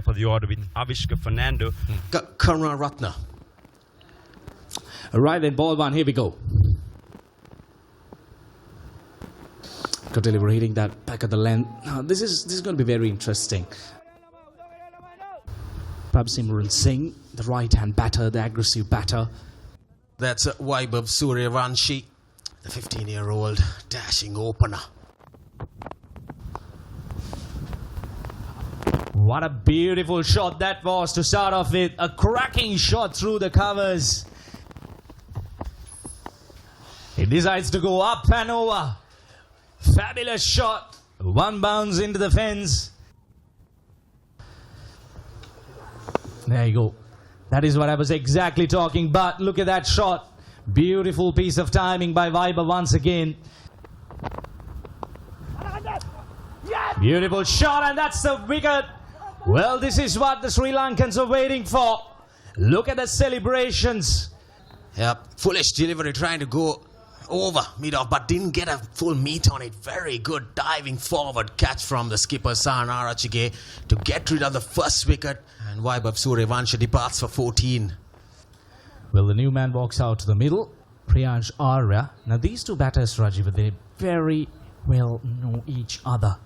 top of the order with Avishka Fernando. Karuna Ratna. Right then, ball one, here we go. Good delivery, hitting that back at the length. Now, this is going to be very interesting. Simran Singh, the right-hand batter, the aggressive batter. That's Vaibhav Suryavanshi, the 15-year-old dashing opener. What a beautiful shot that was to start off with. A cracking shot through the covers. He decides to go up and over. Fabulous shot. One bounce into the fence. There you go. That is what I was exactly talking about. Look at that shot. Beautiful piece of timing by Vaibhav once again. Beautiful shot, and that's the wicket. Well, this is what the Sri Lankans are waiting for. Look at the celebrations. Yep, foolish delivery trying to go over mid-off, but didn't get a full meet on it. Very good diving forward catch from the skipper Sahan Arachige to get rid of the first wicket. And Vaibhav Suryavanshi departs for 14. Well, the new man walks out to the middle. Priyansh Arya. Now, these two batters, Rajiv, they very well know each other.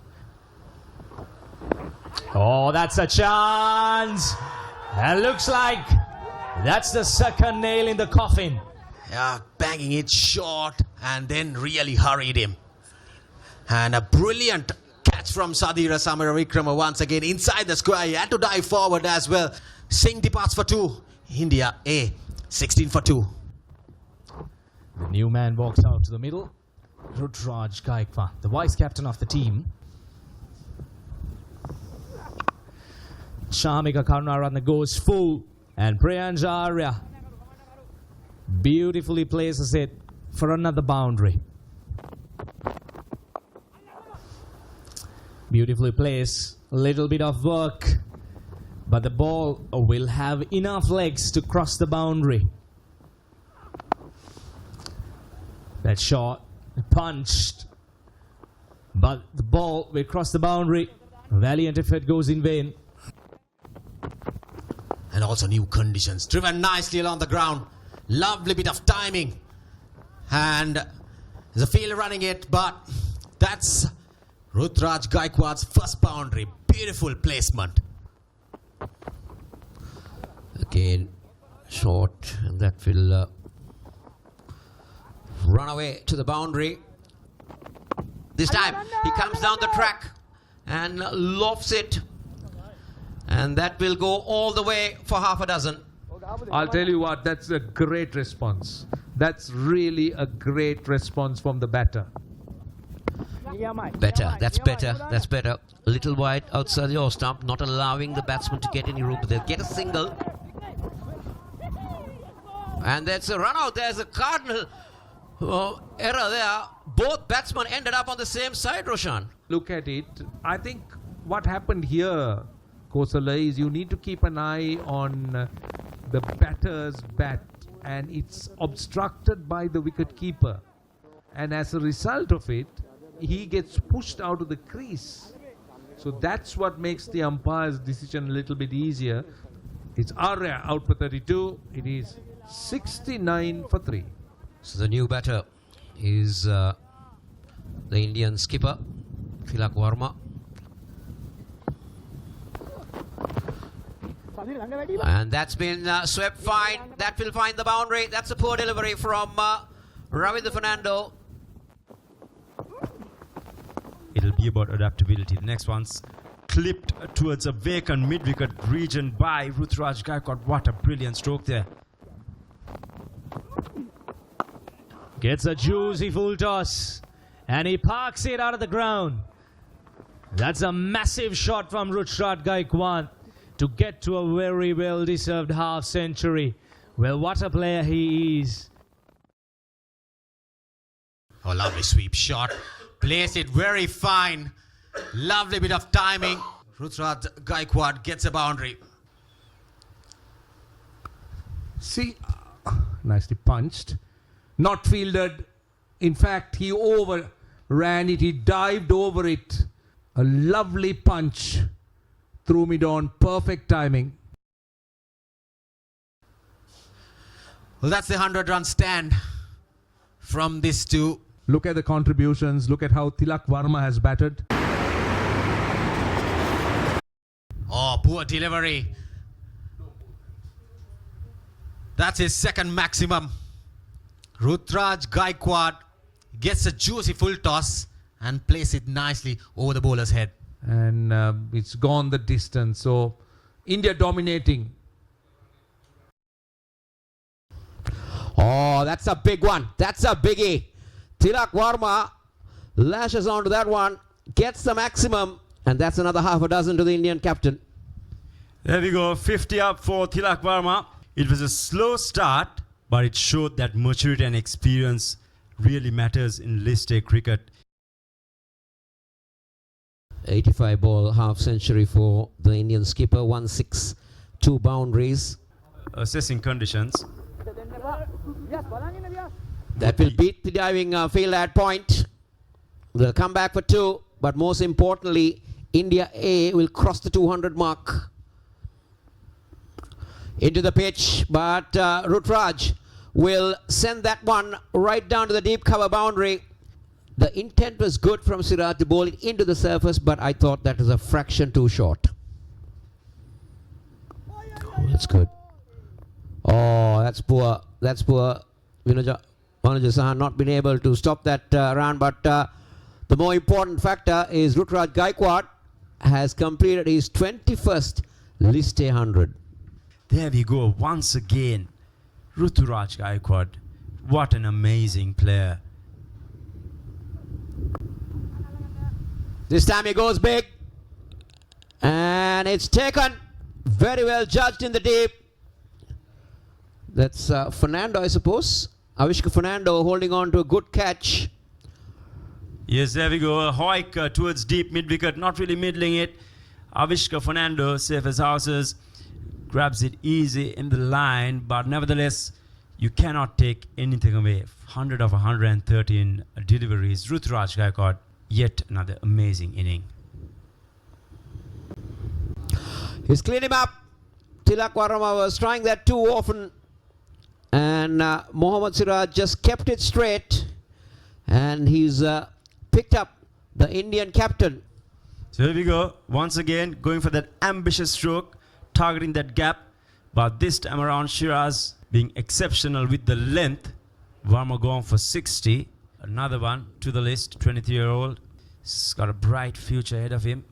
Oh, that's a chance. And looks like that's the second nail in the coffin. Yeah, banging it short and then really hurried him. And a brilliant catch from Sadhira Samaravikrama once again inside the square. He had to dive forward as well. Singh departs for 2. India A, 16 for 2. The new man walks out to the middle. Rutraj Gaikwad, the vice captain of the team. Shamika Karunaratne goes full. And Priyansh Arya beautifully places it for another boundary. Beautifully placed. A little bit of work. But the ball will have enough legs to cross the boundary. That shot punched. But the ball will cross the boundary. Valiant effort goes in vain. And also new conditions. Driven nicely along the ground. Lovely bit of timing. And there's a fielder running it, but that's Rutraj Gaikwad's first boundary. Beautiful placement. Again, short, and that will run away to the boundary. This time, he comes down the track and lofts it. And that will go all the way for half a dozen. I'll tell you what, that's a great response. That's really a great response from the batter. Better, that's better, that's better. A little wide outside the off stump, not allowing the batsman to get any room, but they'll get a single. And that's a run out. There's a cardinal error there. Both batsmen ended up on the same side, Roshan. Look at it. I think what happened here, Kosala, is you need to keep an eye on the batter's bat, and it's obstructed by the wicket keeper. And as a result of it, he gets pushed out of the crease. So that's what makes the umpire's decision a little bit easier. It's Arya out for 32. It is 69 for 3. So the new batter is the Indian skipper, Tilak Varma. And that's been swept fine. That will find the boundary. That's a poor delivery from Ravindra Fernando. It'll be about adaptability. The next one's clipped towards a vacant mid-wicket region by Rutraj Gaikwad. What a brilliant stroke there. Gets a juicy full toss. And he parks it out of the ground. That's a massive shot from Rutraj Gaikwad to get to a very well-deserved half-century. Well, what a player he is. Oh, lovely sweep shot. Placed it very fine. Lovely bit of timing. Rutraj Gaikwad gets a boundary. See, nicely punched. Not fielded. In fact, he overran it. He dived over it. A lovely punch through mid on, perfect timing. Well, that's the 100-run stand from this two. Look at the contributions. Look at how Tilak Varma has batted. Oh, poor delivery. That's his second maximum. Rutraj Gaikwad gets a juicy full toss and plays it nicely over the bowler's head. And it's gone the distance. So India dominating. Oh, that's a big one. That's a biggie. Tilak Varma lashes onto that one, gets the maximum, and that's another half a dozen to the Indian captain. There we go, 50 up for Tilak Varma. It was a slow start, but it showed that maturity and experience really matters in List A cricket. 85 ball half century for the Indian skipper, 1-6, 2 boundaries. Assessing conditions. That will beat the diving field at point. They'll come back for 2, but most importantly, India A will cross the 200 mark. Into the pitch, but Rutraj will send that one right down to the deep cover boundary. The intent was good from Siraj to bowl it into the surface, but I thought that was a fraction too short. Oh, that's good. Oh, that's poor. That's poor. Manager Sahan not been able to stop that run, but the more important factor is Rutraj Gaikwad has completed his 21st List A 100. There we go, once again. Ruturaj Gaikwad. What an amazing player. This time he goes big. And it's taken. Very well judged in the deep. That's Fernando, I suppose. Avishka Fernando holding on to a good catch. Yes, there we go. A hoik towards deep mid-wicket. Not really middling it. Avishka Fernando, safe as houses. Grabs it easy in the line, but nevertheless, you cannot take anything away. 100 of 113 deliveries. Ruturaj Gaikwad, yet another amazing inning. He's cleaned him up. Tilak Varma was trying that too often. And Mohammad Siraj just kept it straight. And he's picked up the Indian captain. So here we go. Once again, going for that ambitious stroke. Targeting that gap, but this time around Shiraz being exceptional with the length. Varma going for 60. Another one to the list, 23-year-old. He's got a bright future ahead of him.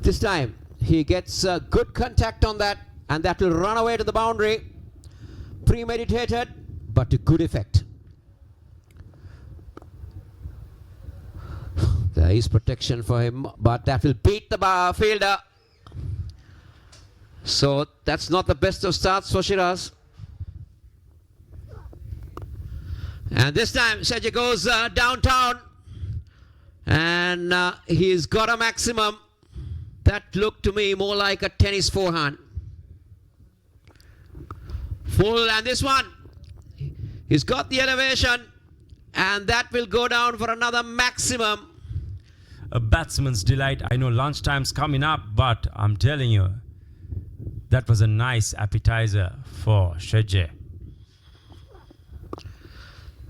This time he gets good contact on that, and that will run away to the boundary. Premeditated, but to good effect. There is protection for him, but that will beat the fielder. So that's not the best of starts for Shiraz. And this time Shaji goes downtown, and he's got a maximum. That looked to me more like a tennis forehand. Full, and this one, he's got the elevation, and that will go down for another maximum. A batsman's delight. I know lunchtime's coming up, but I'm telling you, that was a nice appetizer for Shaji.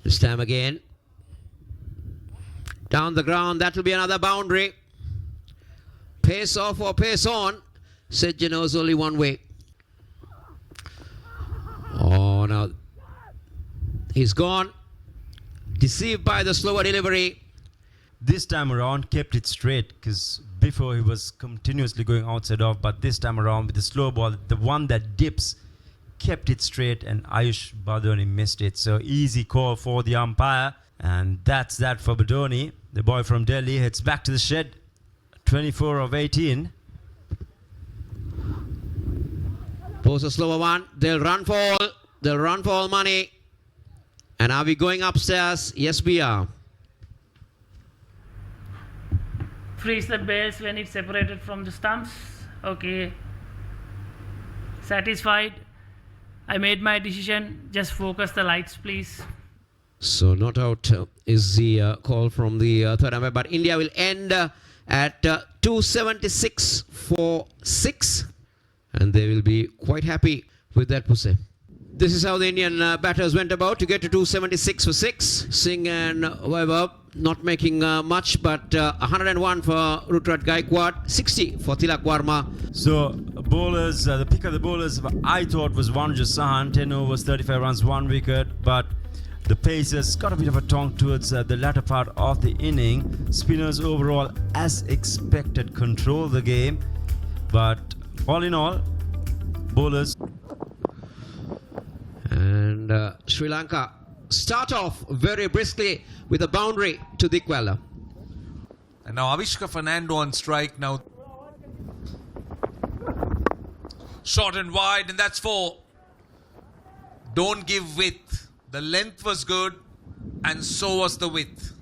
This time again. Down the ground, that will be another boundary. Pace off or pace on. Shaji knows only one way. Oh, now he's gone. Deceived by the slower delivery. This time around, kept it straight, because before he was continuously going outside off, but this time around with the slow ball, the one that dips, kept it straight, and Ayush Badoni missed it. So easy call for the umpire, and that's that for Badoni. The boy from Delhi heads back to the shed. 24 of 18. Pose a slower one. They'll run for all. They'll run for all money. And are we going upstairs? Yes, we are. Freeze the base when it's separated from the stumps. Okay. Satisfied. I made my decision. Just focus the lights, please. So not out is the call from the third umpire, but India will end at 276 for 6, and they will be quite happy with that pussy. This is how the Indian batters went about to get to 276 for 6. Singh and Vaibhav not making much, but 101 for Rutraj Gaikwad, 60 for Tilak Varma. So bowlers, the pick of the bowlers I thought was Vanuja Sahan, 10 overs, 35 runs, 1 wicket, but the Pacers got a bit of a tongue towards the latter part of the inning. Spinners overall, as expected, control the game, but all in all, bowlers. And Sri Lanka start off very briskly with a boundary to Dikwala. And now Avishka Fernando on strike now. Short and wide, and that's 4. Don't give width. The length was good, and so was the width.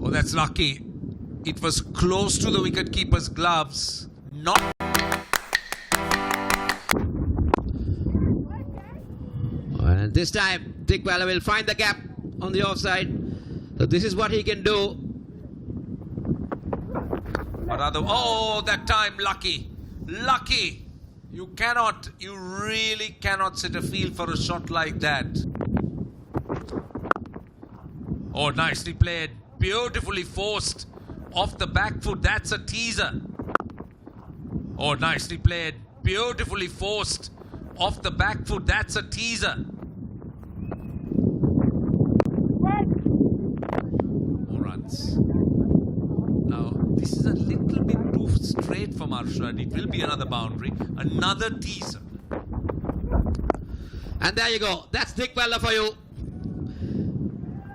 Oh, that's lucky. It was close to the wicketkeeper's gloves. Not. And this time, Dikwala will find the gap on the offside. So this is what he can do. But oh, that time lucky. Lucky. You really cannot set a field for a shot like that. Oh, nicely played. Beautifully forced off the back foot. That's a teaser. Oh, nicely played. Beautifully forced off the back foot. That's a teaser. More runs. Now, this is a little bit too straight for Marshad. It will be another boundary. Another teaser. And there you go. That's Dikwala for you.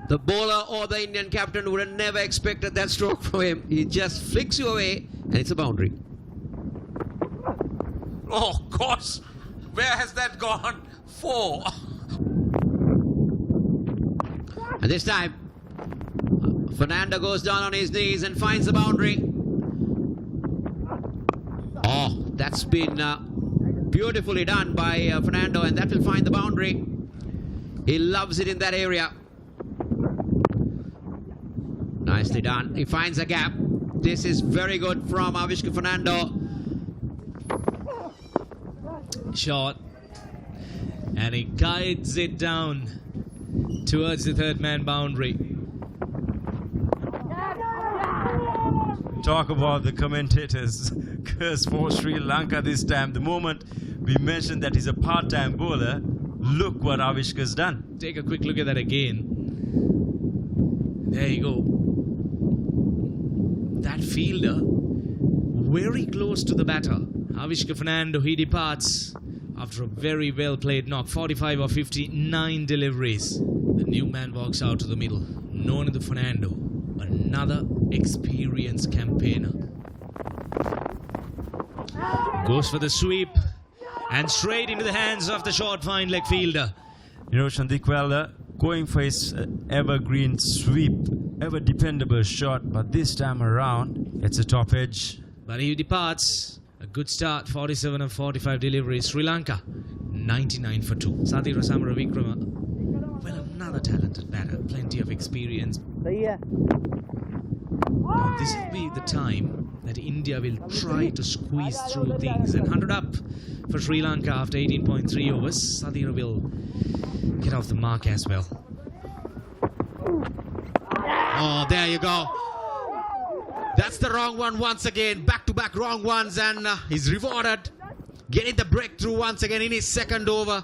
The bowler or the Indian captain would have never expected that stroke from him. He just flicks you away and it's a boundary. Oh, gosh. Where has that gone? 4. And this time, Fernando goes down on his knees and finds the boundary. Oh, that's been beautifully done by Fernando, and that will find the boundary. He loves it in that area. Nicely done. He finds a gap. This is very good from Avishka Fernando. Shot. And he guides it down towards the third man boundary. Talk about the commentators. Curse for Sri Lanka this time. The moment we mentioned that he's a part-time bowler, look what Avishka's done. Take a quick look at that again. There you go. That fielder very close to the batter. Avishka Fernando, he departs after a very well played knock. 45 or 59 deliveries. The new man walks out to the middle. Nonendu Fernando, another experienced campaigner. Goes for the sweep and straight into the hands of the short fine leg fielder. Niroshan Dikwala going for his evergreen sweep, ever dependable shot, but this time around it's a top edge. But he departs. A good start, 47 and 45 deliveries. Sri Lanka, 99 for 2. Sadira Samaravikrama, well, another talented batter, plenty of experience. Now, this will be the time that India will try to squeeze through things. And 100 up for Sri Lanka after 18.3 overs. Sadira will get off the mark as well. Oh, there you go. That's the wrong one once again. Back-to-back wrong ones, and he's rewarded. Getting the breakthrough once again in his second over.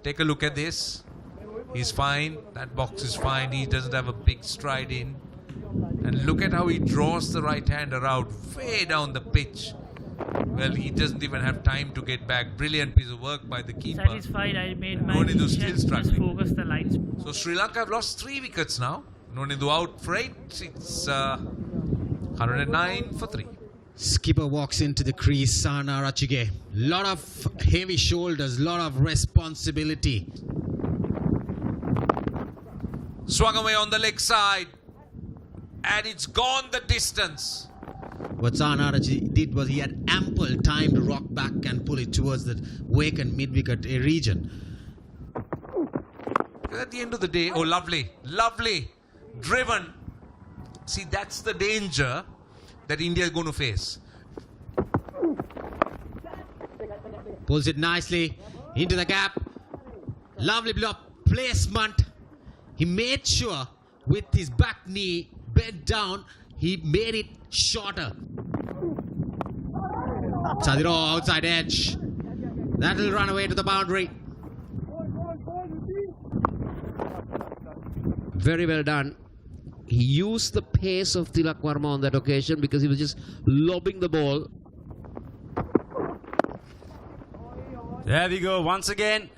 Take a look at this. He's fine. That box is fine. He doesn't have a big stride in. And look at how he draws the right-hander out way down the pitch. Well, he doesn't even have time to get back. Brilliant piece of work by the keeper. Satisfied, I made my Nonendu decision. still Just struggling. focus the lines. So Sri Lanka have lost 3 wickets now. Nonendu out for 8. It's 109 for 3. Skipper walks into the crease, Sana Rachige. Lot of heavy shoulders, lot of responsibility. Swung away on the leg side. And it's gone the distance. What Sana Rachige did was he had ample time to rock back and pull it towards the wake and mid-wicket region. At the end of the day, oh, lovely, lovely, driven. See, that's the danger that India is going to face. Pulls it nicely into the gap. Lovely block placement. He made sure with his back knee bent down, he made it shorter. Sadira outside edge. That will run away to the boundary. Very well done. He used the pace of Tilak Varma on that occasion because he was just lobbing the ball. There we go. Once again,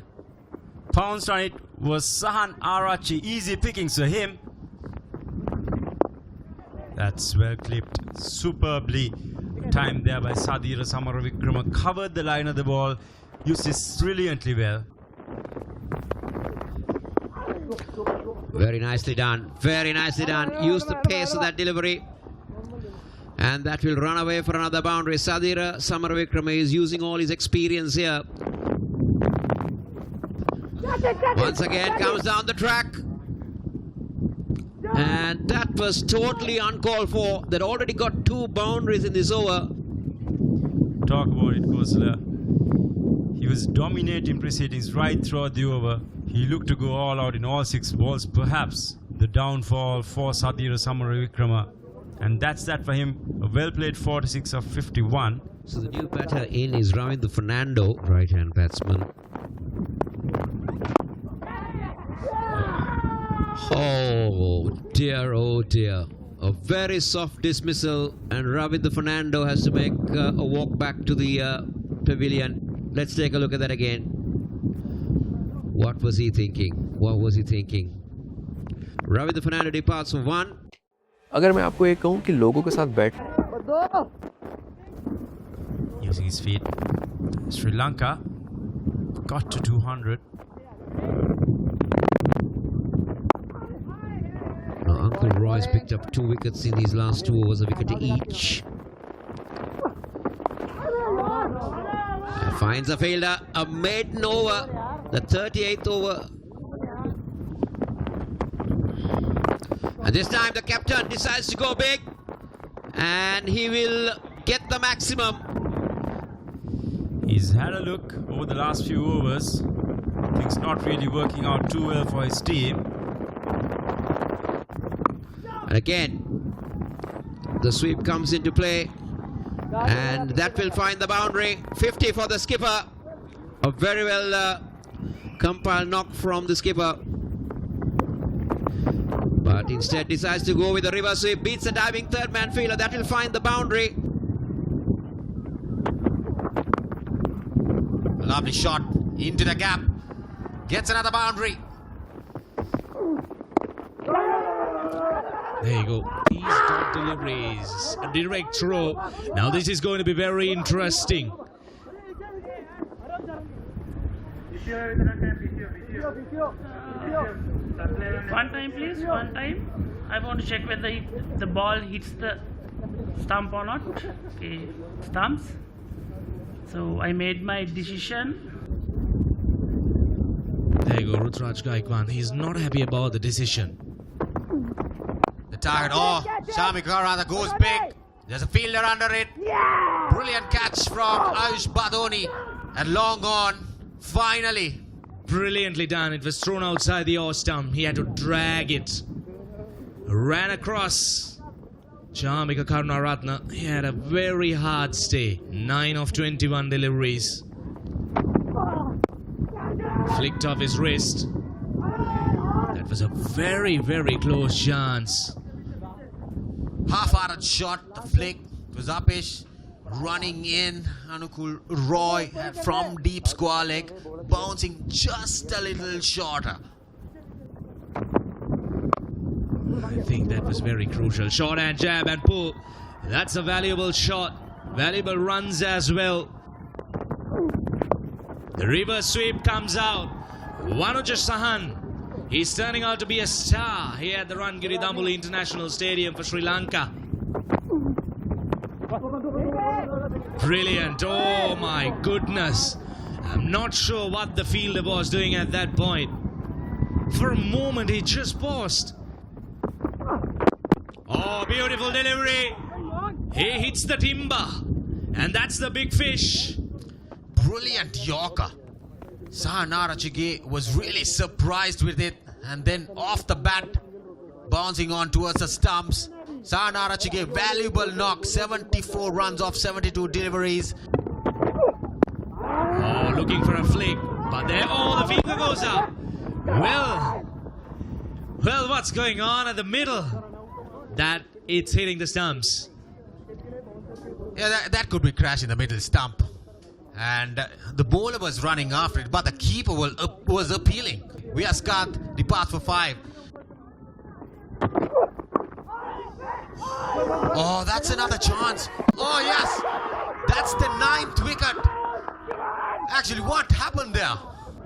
pounced on it was Sahan Arachi. Easy pickings for him. That's well clipped. Superbly timed there by Sadira Samaravikrama. Covered the line of the ball. Used this brilliantly well. Very nicely done. Very nicely done. Use the pace of that delivery. And that will run away for another boundary. Sadira Samaravikrama is using all his experience here. Once again comes down the track. And that was totally uncalled for. They'd already got 2 boundaries in this over. Talk about it, Kosala. He was dominating proceedings right throughout the over. He looked to go all out in all 6 balls. Perhaps the downfall for Sadira Samaravikrama. And that's that for him. A well-played 46 of 51. So the new batter in is Ravindu Fernando, right-hand batsman. Oh dear, oh dear. A very soft dismissal, and Ravindu Fernando has to make a walk back to the pavilion. Let's take a look at that again. What was he thinking? What was he thinking? Ravindu Fernando departs for 1. अगर मैं आपको एक कहूं कि लोगों के साथ बैठ Using his feet. Sri Lanka got to 200. Now, Uncle Roy's picked up 2 wickets in these last 2 overs, a wicket each. Finds a fielder, a maiden over, the 38th over. And this time the captain decides to go big, and he will get the maximum. He's had a look over the last few overs. Things not really working out too well for his team. And again, the sweep comes into play, and that will find the boundary. 50 for the skipper. A very well compiled knock from the skipper. But instead decides to go with the reverse sweep. Beats the diving third man fielder. That will find the boundary. A lovely shot into the gap. Gets another boundary. There you go. These dot deliveries, a direct throw. Now this is going to be very interesting. One time, please. One time. I want to check whether the ball hits the stump or not. Okay, stumps. So I made my decision. There you go, Rutraj Gaikwad. He's not happy about the decision. The target. Oh, Shami Karada goes big. There's a fielder under it. Brilliant catch from Ayush Badoni. And long on. Finally. Brilliantly done. It was thrown outside the off stump. He had to drag it. Ran across. Chamika Karunaratne. He had a very hard stay. 9 of 21 deliveries. Flicked off his wrist. That was a very, very close chance. Half-hearted shot. The flick was upish. Running in. Anukul Roy from deep square leg. Bouncing just a little shorter. I think that was very crucial. Short and jab and pull. That's a valuable shot. Valuable runs as well. The reverse sweep comes out. Wanuja Sahan. He's turning out to be a star here at the Rangiri Dambuli International Stadium for Sri Lanka. Brilliant. Oh my goodness. I'm not sure what the fielder was doing at that point. For a moment, he just paused. Oh, beautiful delivery. He hits the timber. And that's the big fish. Brilliant Yorker. Sahanarachige was really surprised with it, and then off the bat, bouncing on towards the stumps. Sahanarachige, valuable knock, 74 runs off 72 deliveries. Oh, looking for a flick. But there, the finger goes up. Well, what's going on at the middle? That it's hitting the stumps. Yeah, that could be crash in the middle stump. And the bowler was running after it, but the keeper was appealing. Viaskat departs for 5. Oh, that's another chance. Oh, yes. That's the 9th wicket. Actually, what happened there?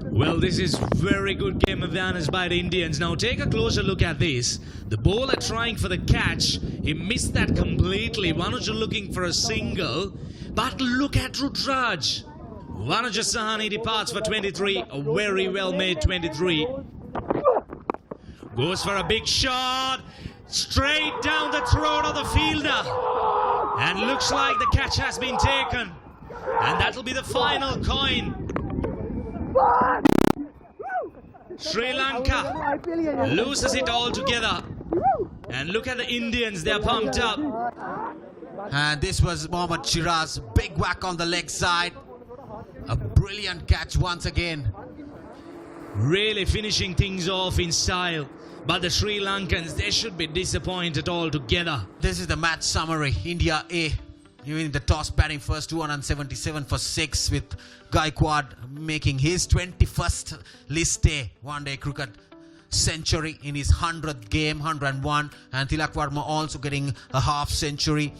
Well, this is very good game of manners by the Indians. Now take a closer look at this. The bowler trying for the catch. He missed that completely. Vanuja looking for a single. But look at Rutraj. Vanuja Sahani departs for 23. A very well made 23. Goes for a big shot. Straight down the throat of the fielder. And looks like the catch has been taken. And that'll be the final coin. Sri Lanka loses it all together. And look at the Indians, they're pumped up. And this was Mohammad Shiraz. Big whack on the leg side. A brilliant catch once again. Really finishing things off in style. But the Sri Lankans, they should be disappointed altogether. This is the match summary. India A winning the toss, batting first, 277 for 6, with Gaikwad making his 21st list A one-day cricket century in his 100th game, 101, and Tilak Varma also getting a half century.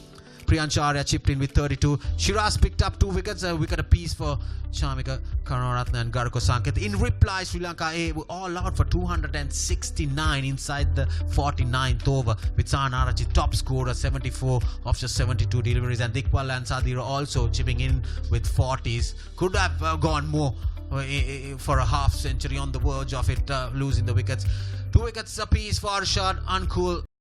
Priyansh Arya chipped in with 32. Shiraz picked up 2 wickets, a wicket apiece for Shamika Karunaratne and Garko Sanket. In reply, Sri Lanka A were all out for 269 inside the 49th over, with Sahanarachige top scorer, 74 of just 72 deliveries, and Dikpal and Sadira also chipping in with 40s. Could have gone more for a half century, on the verge of it, losing the wickets. 2 wickets apiece for Arshad, uncool.